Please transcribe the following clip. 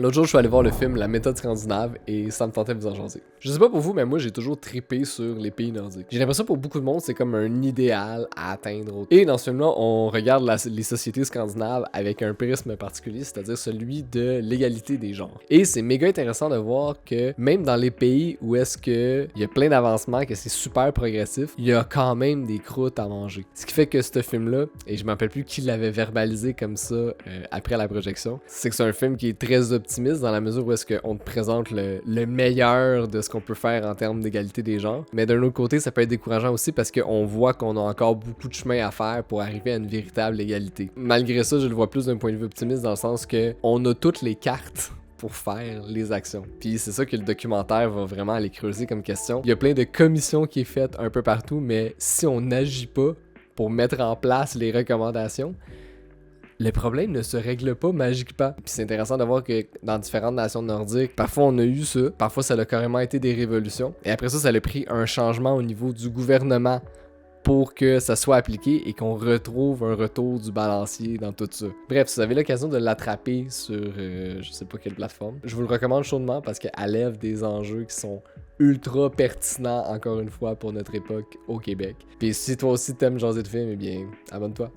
L'autre jour, je suis allé voir le film La méthode scandinave et ça me tentait de vous en jaser. Je sais pas pour vous, mais moi, j'ai toujours trippé sur les pays nordiques. J'ai l'impression pour beaucoup de monde, c'est comme un idéal à atteindre. Et dans ce film-là, on regarde les sociétés scandinaves avec un prisme particulier, c'est-à-dire celui de l'égalité des genres. Et c'est méga intéressant de voir que même dans les pays où est-ce que il y a plein d'avancements, que c'est super progressif, il y a quand même des croûtes à manger. Ce qui fait que ce film-là, et je me rappelle plus qui l'avait verbalisé comme ça après la projection, c'est que c'est un film qui est très optimiste dans la mesure où est-ce qu'on te présente le meilleur de ce qu'on peut faire en termes d'égalité des genres. Mais d'un autre côté, ça peut être décourageant aussi parce qu'on voit qu'on a encore beaucoup de chemin à faire pour arriver à une véritable égalité. Malgré ça, je le vois plus d'un point de vue optimiste dans le sens que on a toutes les cartes pour faire les actions. Puis c'est ça que le documentaire va vraiment aller creuser comme question. Il y a plein de commissions qui est faites un peu partout, mais si on n'agit pas pour mettre en place les recommandations, le problème ne se règle pas magiquement. Puis c'est intéressant de voir que dans différentes nations nordiques, parfois on a eu ça, parfois ça a carrément été des révolutions. Et après ça a pris un changement au niveau du gouvernement pour que ça soit appliqué et qu'on retrouve un retour du balancier dans tout ça. Bref, si vous avez l'occasion de l'attraper sur je sais pas quelle plateforme, je vous le recommande chaudement parce qu'elle lève des enjeux qui sont ultra pertinents, encore une fois, pour notre époque au Québec. Puis si toi aussi t'aimes jaser de film, eh bien, abonne-toi.